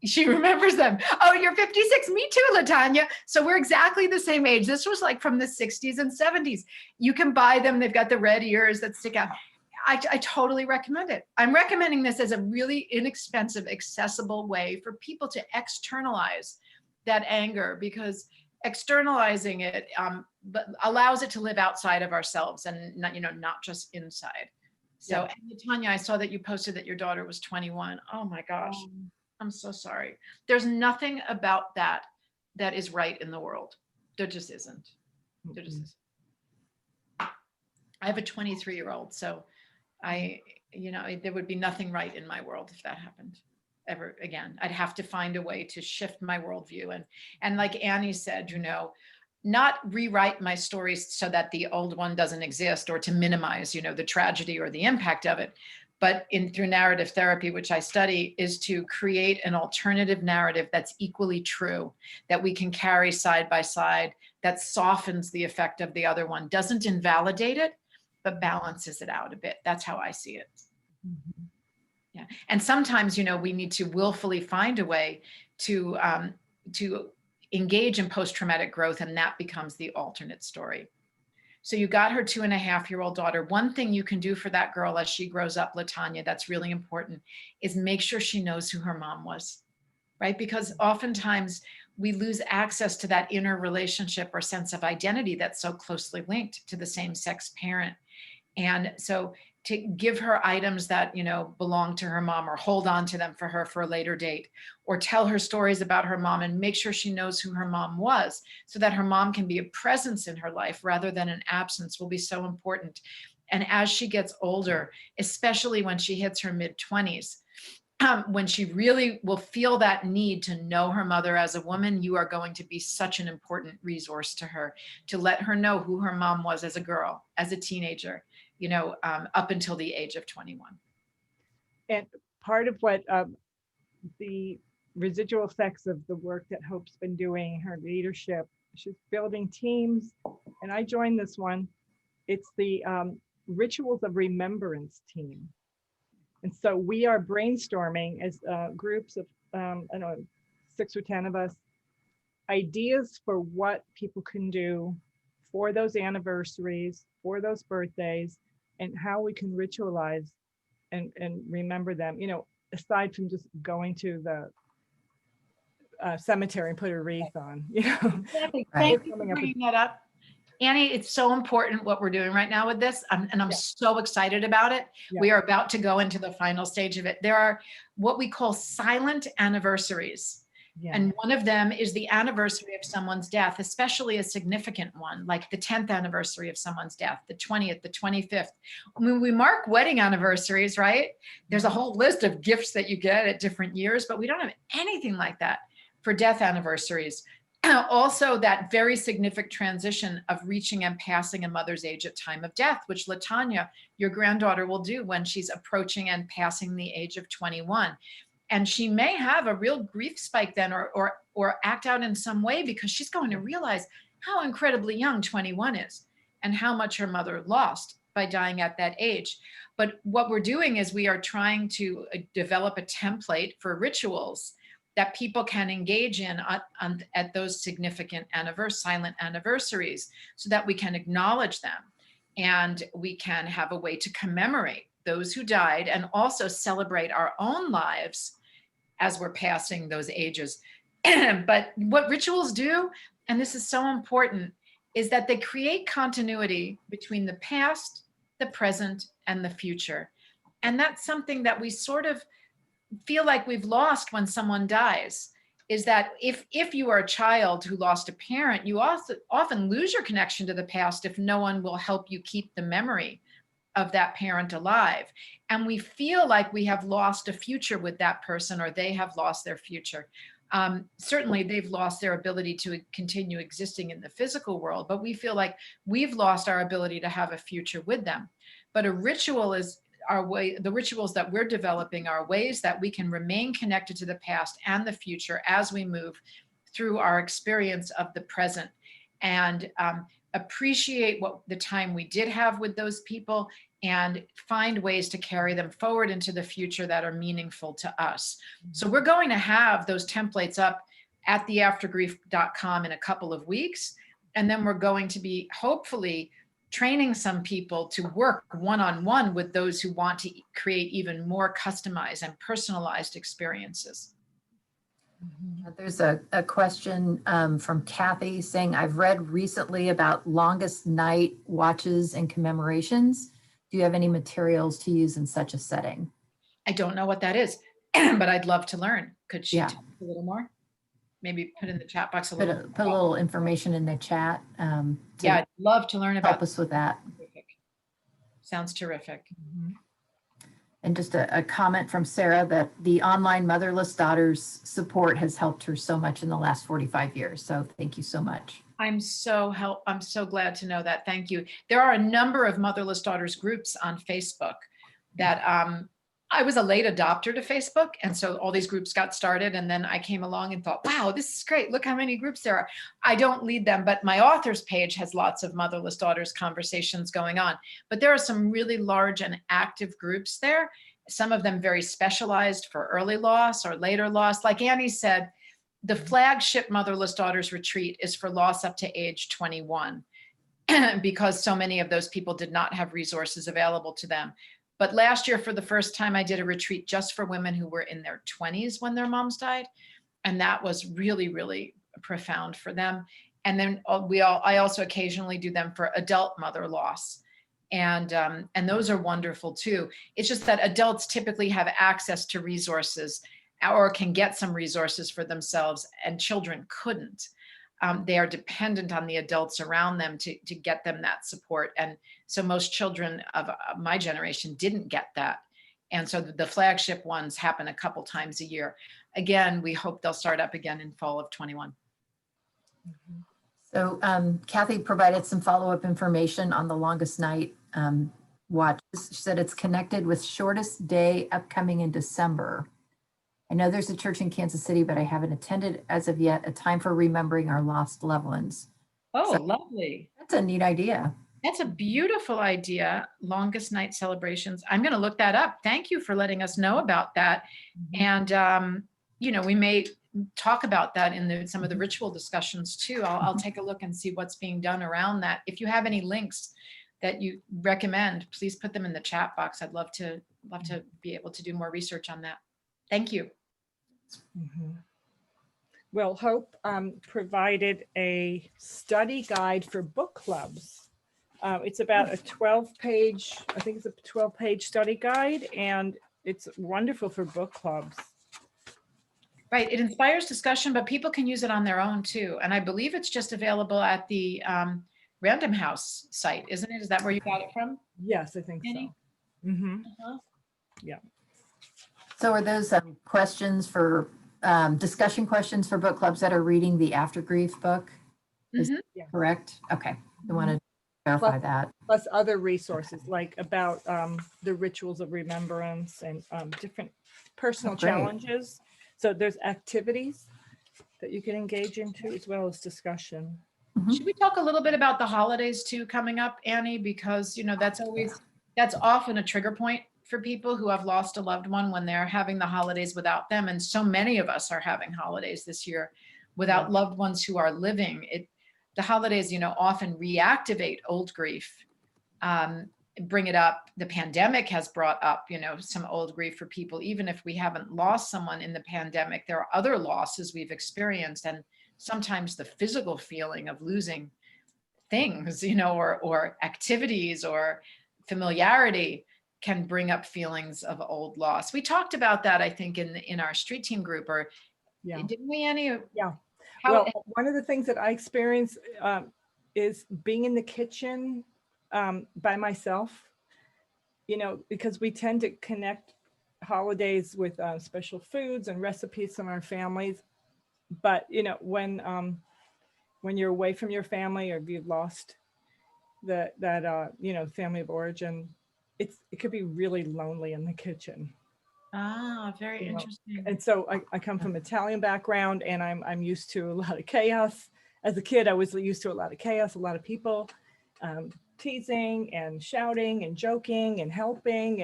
She remembers them. Oh, you're 56. Me too, LaTanya. So we're exactly the same age. This was like from the 60s and 70s. You can buy them. They've got the red ears that stick out. I totally recommend it. I'm recommending this as a really inexpensive, accessible way for people to externalize that anger, because externalizing it but allows it to live outside of ourselves and not just inside. So, and Tanya, I saw that you posted that your daughter was 21. Oh my gosh, I'm so sorry. There's nothing about that is right in the world. There just isn't. There just isn't. I have a 23-year-old, so there would be nothing right in my world if that happened ever again. I'd have to find a way to shift my worldview and like Annie said, not rewrite my stories so that the old one doesn't exist or to minimize, the tragedy or the impact of it. But through narrative therapy, which I study, is to create an alternative narrative that's equally true, that we can carry side by side, that softens the effect of the other one, doesn't invalidate it, but balances it out a bit. That's how I see it. Mm-hmm. Yeah. And sometimes, we need to willfully find a way to engage in post-traumatic growth, and that becomes the alternate story. So you got her 2.5-year-old daughter. One thing you can do for that girl as she grows up, LaTanya, that's really important, is make sure she knows who her mom was, right? Because oftentimes we lose access to that inner relationship or sense of identity that's so closely linked to the same-sex parent. And so to give her items that, belong to her mom, or hold on to them for her for a later date, or tell her stories about her mom and make sure she knows who her mom was, so that her mom can be a presence in her life rather than an absence, will be so important. And as she gets older, especially when she hits her mid-20s, when she really will feel that need to know her mother as a woman, you are going to be such an important resource to her, to let her know who her mom was as a girl, as a teenager, up until the age of 21. And part of what the residual effects of the work that Hope's been doing, her leadership, she's building teams, and I joined this one. It's the Rituals of Remembrance team. And so we are brainstorming as groups of, 6 or 10 of us, ideas for what people can do for those anniversaries, for those birthdays, and how we can ritualize and remember them, aside from just going to the cemetery and put a wreath on, Exactly. Thank you for bringing that up. Annie, it's so important what we're doing right now with this. I'm so excited about it. Yeah. We are about to go into the final stage of it. There are what we call silent anniversaries. Yeah. And one of them is the anniversary of someone's death, especially a significant one, like the 10th anniversary of someone's death, the 20th, the 25th. I mean, we mark wedding anniversaries, right? There's a whole list of gifts that you get at different years, but we don't have anything like that for death anniversaries. Also, that very significant transition of reaching and passing a mother's age at time of death, which LaTanya, your granddaughter, will do when she's approaching and passing the age of 21. And she may have a real grief spike then, or act out in some way, because she's going to realize how incredibly young 21 is and how much her mother lost by dying at that age. But what we're doing is we are trying to develop a template for rituals that people can engage in at those significant silent anniversaries, so that we can acknowledge them and we can have a way to commemorate those who died and also celebrate our own lives as we're passing those ages. But what rituals do, and this is so important, is that they create continuity between the past the present, and the future. And that's something that we sort of feel like we've lost when someone dies, is that if you are a child who lost a parent, you also often lose your connection to the past if no one will help you keep the memory of that parent alive. And we feel like we have lost a future with that person, or they have lost their future. Certainly they've lost their ability to continue existing in the physical world, but we feel like we've lost our ability to have a future with them. But a ritual is our way. The rituals that we're developing are ways that we can remain connected to the past and the future as we move through our experience of the present, and appreciate what the time we did have with those people, and find ways to carry them forward into the future that are meaningful to us. So we're going to have those templates up at theaftergrief.com in a couple of weeks. And then we're going to be hopefully training some people to work one-on-one with those who want to create even more customized and personalized experiences. There's a question from Kathy saying, I've read recently about longest night watches and commemorations. Do you have any materials to use in such a setting? I don't know what that is, but I'd love to learn. Could she Yeah. talk a little more? Maybe put in the chat box a Put little. a little information in the chat. Yeah, I'd love to learn help about us with that. Sounds terrific. And just a comment from Sarah that the online Motherless Daughters support has helped her so much in the last 45 years. So thank you so much. I'm so glad to know that. Thank you. There are a number of Motherless Daughters groups on Facebook that I was a late adopter to Facebook. And so all these groups got started, and then I came along and thought, wow, this is great. Look how many groups there are. I don't lead them, but my authors page has lots of Motherless Daughters conversations going on. But there are some really large and active groups there. Some of them very specialized for early loss or later loss. Like Annie said, the flagship Motherless Daughters retreat is for loss up to age 21 because so many of those people did not have resources available to them. But last year, for the first time, I did a retreat just for women who were in their 20s when their moms died. And that was really, really profound for them. And then I also occasionally do them for adult mother loss. And those are wonderful too. It's just that adults typically have access to resources or can get some resources for themselves, and children couldn't. They are dependent on the adults around them to get them that support. And so most children of my generation didn't get that. And so the flagship ones happen a couple times a year. Again, we hope they'll start up again in fall of 21. So Kathy provided some follow-up information on the longest night watches. She said it's connected with shortest day upcoming in December. I know there's a church in Kansas City, but I haven't attended as of yet, a time for remembering our lost loved ones. Oh, So lovely. that's a neat idea. That's a beautiful idea. Longest night celebrations. I'm going to look that up. Thank you for letting us know about that. And, we may talk about that in some of the ritual discussions too. I'll take a look and see what's being done around that. If you have any links that you recommend, please put them in the chat box. I'd love to be able to do more research on that. Thank you. Well, Hope provided a study guide for book clubs. It's about a 12-page, I think it's a 12-page study guide, and it's wonderful for book clubs. Right. It inspires discussion, but people can use it on their own too. And I believe it's just available at the Random House site, isn't it? Is that where you got it from? Yes, I think Annie? so. Yeah. So are those questions for discussion questions for book clubs that are reading the AfterGrief book? Is that correct? Okay. I want to verify that. Plus other resources like about the rituals of remembrance and different personal challenges. So there's activities that you can engage into as well as discussion. Should we talk a little bit about the holidays too coming up, Annie? Because, that's often a trigger point for people who have lost a loved one when they're having the holidays without them. And so many of us are having holidays this year without loved ones who are living. The holidays, often reactivate old grief, bring it up. The pandemic has brought up, some old grief for people. Even if we haven't lost someone in the pandemic, there are other losses we've experienced. And sometimes the physical feeling of losing things, or activities or familiarity can bring up feelings of old loss. We talked about that, I think, in our street team group, or Yeah. didn't we, Annie? Yeah. How, Well, one of the things that I experience is being in the kitchen by myself, you know, because we tend to connect holidays with special foods and recipes from our families. But, you know, when you're away from your family, or you've lost that you know, family of origin, it could be really lonely in the kitchen. very You know, interesting. and so I come from Italian background, and I'm used to a lot of chaos. As a kid, I was used to a lot of chaos, a lot of people teasing and shouting and joking and helping,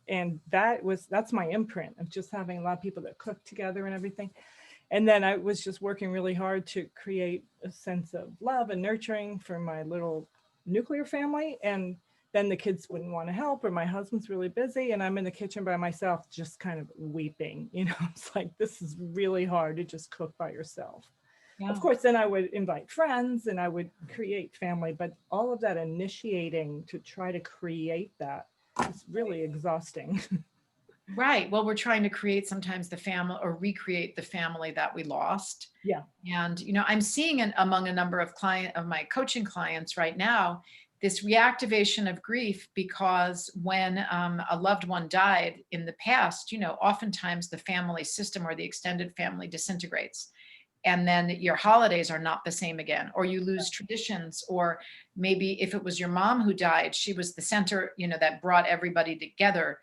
and that's my imprint of just having a lot of people that cook together and everything. And then I was just working really hard to create a sense of love and nurturing for my little nuclear family. And then the kids wouldn't want to help, or my husband's really busy, and I'm in the kitchen by myself, just kind of weeping. You know, it's like, this is really hard to just cook by yourself. Yeah. Of course, then I would invite friends and I would create family, but all of that initiating to try to create that is really exhausting. Right. Well, we're trying to create sometimes the family, or recreate the family that we lost. Yeah. And, you know, I'm seeing among a number of my coaching clients right now, this reactivation of grief, because when a loved one died in the past, you know, oftentimes the family system or the extended family disintegrates. And then your holidays are not the same again, or you lose traditions, or maybe if it was your mom who died, she was the center, you know, that brought everybody together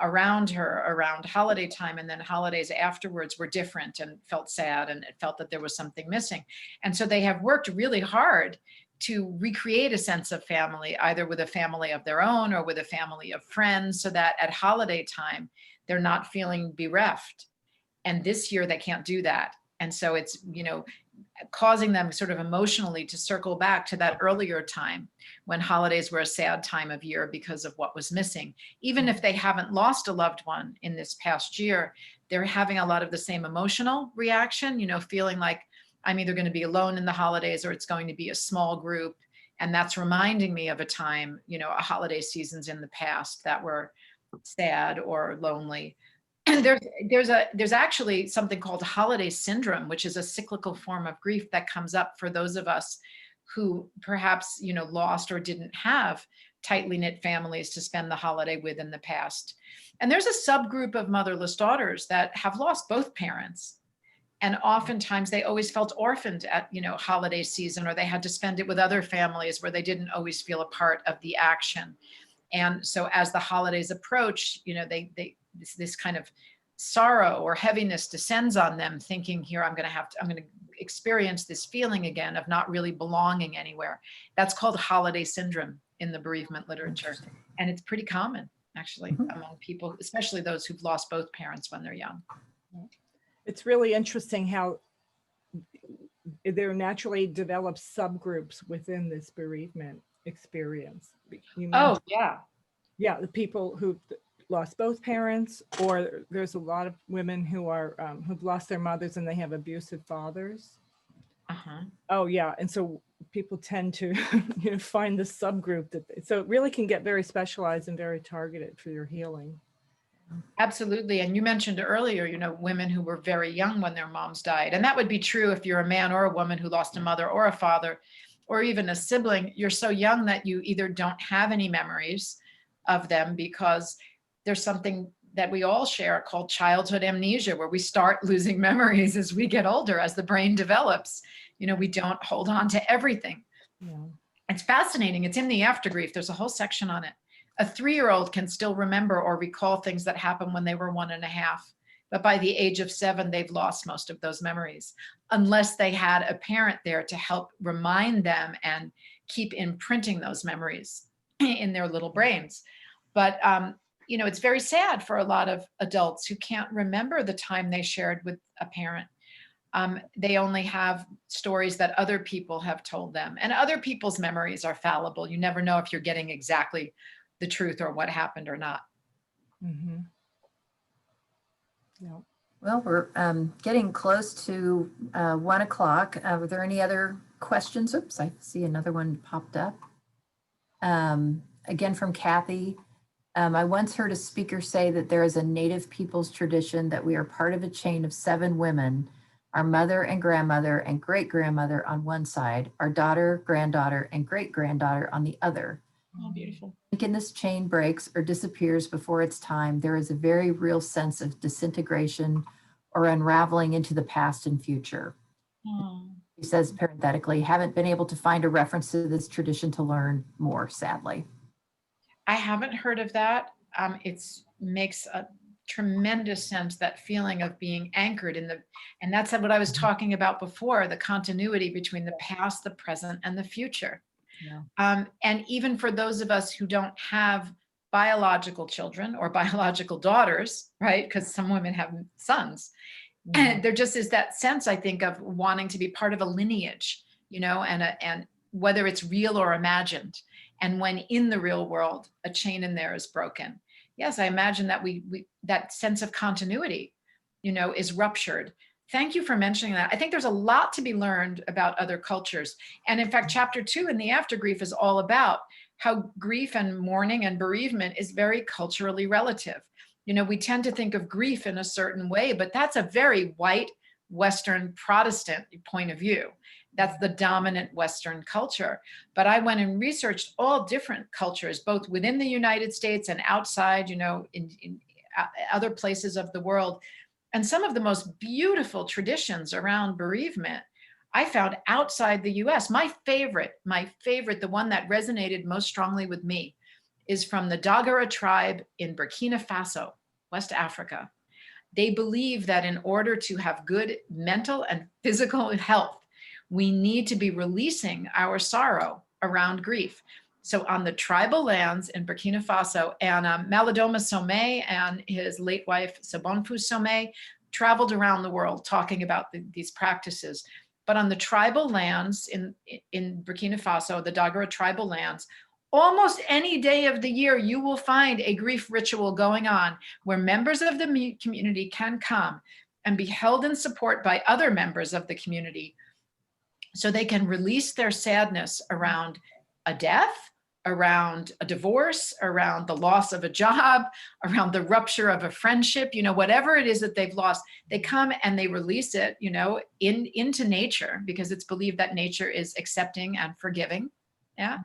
around her around holiday time, and then holidays afterwards were different and felt sad, and it felt that there was something missing. And so they have worked really hard to recreate a sense of family, either with a family of their own or with a family of friends, so that at holiday time they're not feeling bereft. And this year they can't do that. And so it's, you know, causing them sort of emotionally to circle back to that earlier time when holidays were a sad time of year because of what was missing. Even if they haven't lost a loved one in this past year, they're having a lot of the same emotional reaction, you know, feeling like I'm either going to be alone in the holidays, or it's going to be a small group. And that's reminding me of a time, you know, a holiday seasons in the past that were sad or lonely. And there's actually something called holiday syndrome, which is a cyclical form of grief that comes up for those of us who perhaps, you know, lost or didn't have tightly knit families to spend the holiday with in the past. And there's a subgroup of motherless daughters that have lost both parents. And oftentimes they always felt orphaned at, you know, holiday season, or they had to spend it with other families where they didn't always feel a part of the action. And so as the holidays approach, you know, this kind of sorrow or heaviness descends on them, thinking, here, I'm going to experience this feeling again of not really belonging anywhere. That's called holiday syndrome in the bereavement literature. And it's pretty common, actually, among people, especially those who've lost both parents when they're young. It's really interesting how there naturally develop subgroups within this bereavement experience. Oh, yeah. Yeah, the people who lost both parents, or there's a lot of women who are who've lost their mothers and they have abusive fathers. Oh yeah, and so people tend to you know, find the subgroup so it really can get very specialized and very targeted for your healing. Absolutely. And you mentioned earlier, you know, women who were very young when their moms died. And that would be true if you're a man or a woman who lost a mother or a father, or even a sibling. You're so young that you either don't have any memories of them, because there's something that we all share called childhood amnesia, where we start losing memories as we get older, as the brain develops. You know, we don't hold on to everything. Yeah. It's fascinating. It's in the AfterGrief. There's a whole section on it. A 3-year-old can still remember or recall things that happened when they were 1.5. But by the age of 7, they've lost most of those memories, unless they had a parent there to help remind them and keep imprinting those memories in their little brains. But, you know, it's very sad for a lot of adults who can't remember the time they shared with a parent. They only have stories that other people have told them, and other people's memories are fallible. You never know if you're getting exactly the truth or what happened or not. Mm-hmm. Yeah. Well, we're getting close to 1 o'clock. Are there any other questions? Oops, I see another one popped up. again from Kathy. I once heard a speaker say that there is a Native people's tradition that we are part of a chain of 7 women, our mother and grandmother and great-grandmother on one side, our daughter, granddaughter, and great-granddaughter on the other. Oh, beautiful. When this chain breaks or disappears before its time, there is a very real sense of disintegration or unraveling into the past and future. Oh. He says parenthetically, haven't been able to find a reference to this tradition to learn more, sadly. I haven't heard of that. It makes a tremendous sense, that feeling of being anchored in and that's what I was talking about before, the continuity between the past, the present, and the future. Yeah. And even for those of us who don't have biological children or biological daughters, right? Because some women have sons. And there just is that sense, I think, of wanting to be part of a lineage, and whether it's real or imagined. And when in the real world, a chain in there is broken. Yes, I imagine that that sense of continuity, is ruptured. Thank you for mentioning that. I think there's a lot to be learned about other cultures. And in fact, chapter 2 in the AfterGrief is all about how grief and mourning and bereavement is very culturally relative. We tend to think of grief in a certain way, but that's a very white, Western Protestant point of view. That's the dominant Western culture. But I went and researched all different cultures, both within the United States and outside, in other places of the world. And some of the most beautiful traditions around bereavement I found outside the US. My favorite, the one that resonated most strongly with me, is from the Dagura Tribe in Burkina Faso, West Africa. They believe that in order to have good mental and physical health, we need to be releasing our sorrow around grief. So on the tribal lands in Burkina Faso, and Malidoma Somé and his late wife, Sabonfu Somé, traveled around the world talking about these practices. But on the tribal lands in Burkina Faso, the Dagura tribal lands, almost any day of the year, you will find a grief ritual going on where members of the community can come and be held in support by other members of the community so they can release their sadness around a death, around a divorce, around the loss of a job, around the rupture of a friendship, whatever it is that they've lost, they come and they release it, into nature, because it's believed that nature is accepting and forgiving. Yeah.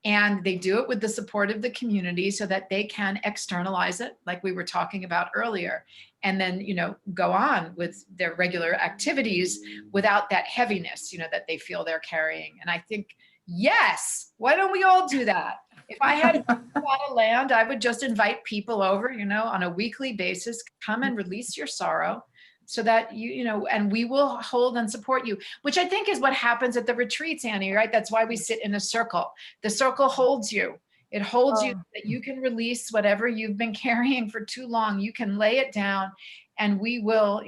And they do it with the support of the community so that they can externalize it, like we were talking about earlier, and then, go on with their regular activities without that heaviness, that they feel they're carrying. And I think, yes, why don't we all do that? If I had a lot of land, I would just invite people over, on a weekly basis, come and release your sorrow, so that and we will hold and support you, which I think is what happens at the retreats, Annie, right? That's why we sit in a circle. The circle holds you. It holds you that you can release whatever you've been carrying for too long. You can lay it down, and we will,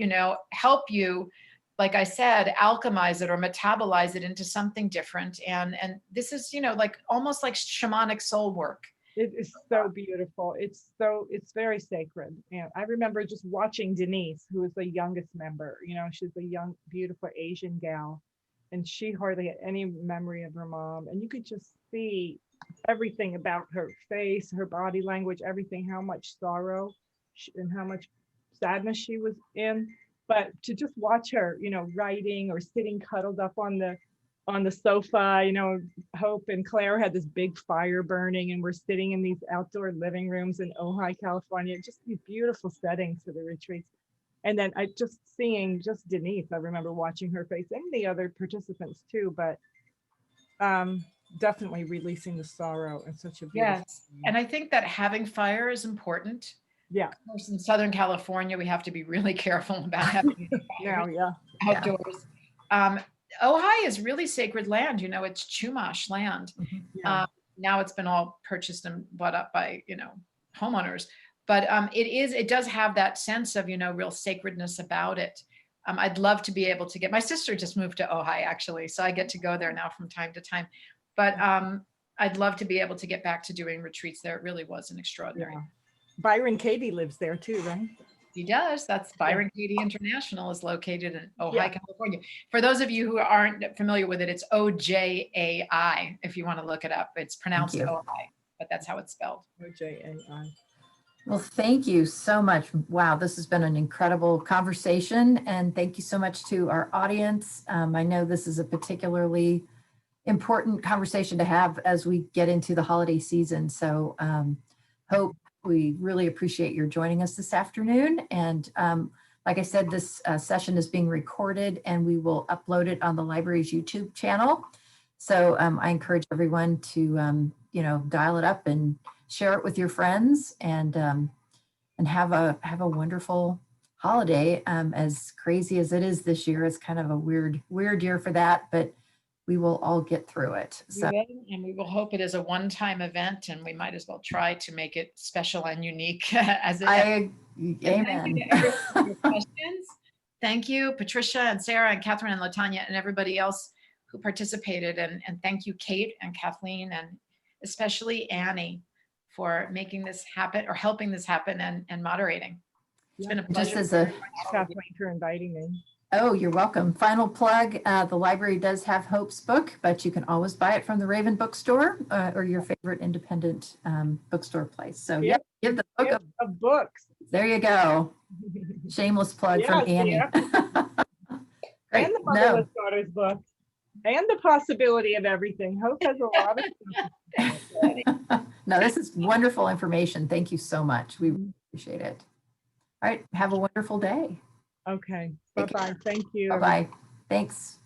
help you, like I said, alchemize it or metabolize it into something different. And this is, almost like shamanic soul work. It is so beautiful. It's very sacred. And I remember just watching Denise, who is the youngest member. She's a young, beautiful Asian gal, and she hardly had any memory of her mom. And you could just see everything about her face, her body language, everything, how much sorrow and how much sadness she was in. But to just watch her, writing or sitting cuddled up on the sofa, Hope and Claire had this big fire burning, and we're sitting in these outdoor living rooms in Ojai, California, just these beautiful settings for the retreats. And then seeing Denise, I remember watching her face, and the other participants too, but definitely releasing the sorrow in such a beautiful way. And I think that having fire is important. Yeah. Of course, in Southern California, we have to be really careful about having fire outdoors. Ojai is really sacred land. It's Chumash land. Yeah. Now it's been all purchased and bought up by, homeowners. But it does have that sense of, real sacredness about it. I'd love to be able to my sister just moved to Ojai, actually, so I get to go there now from time to time. But I'd love to be able to get back to doing retreats there. It really was an extraordinary. Yeah. Byron Katie lives there too, right? He does. That's Byron Katie International is located in Ojai, California. For those of you who aren't familiar with it, it's Ojai, if you want to look it up. It's pronounced Ojai. but that's how it's spelled. OJAI. Well, thank you so much. Wow, this has been an incredible conversation, and thank you so much to our audience. I know this is a particularly important conversation to have as we get into the holiday season. So Hope, we really appreciate your joining us this afternoon. And like I said, this session is being recorded and we will upload it on the library's YouTube channel. So I encourage everyone to, dial it up and share it with your friends and have a wonderful holiday. As crazy as it is this year, it's kind of a weird year for that, but we will all get through it. So, And we will hope it is a one-time event, and we might as well try to make it special and unique as it amen. Thank you to everyone for your questions. Thank you, Patricia and Sarah and Catherine and Latanya and everybody else who participated. And thank you, Kate and Kathleen, and especially Annie for making this happen or helping this happen and moderating. It's been a pleasure. Just as a Kathleen for inviting me. Oh, you're welcome. Final plug, the library does have Hope's book, but you can always buy it from the Raven bookstore or your favorite independent bookstore place. So yeah, give the book of books. There you go. Shameless plug from Annie. Great. And the Motherless Daughter's book. And the possibility of everything. Hope has a lot of stuff. No, this is wonderful information. Thank you so much. We appreciate it. All right. Have a wonderful day. Okay. Bye-bye. Thank you. Bye-bye. Thanks.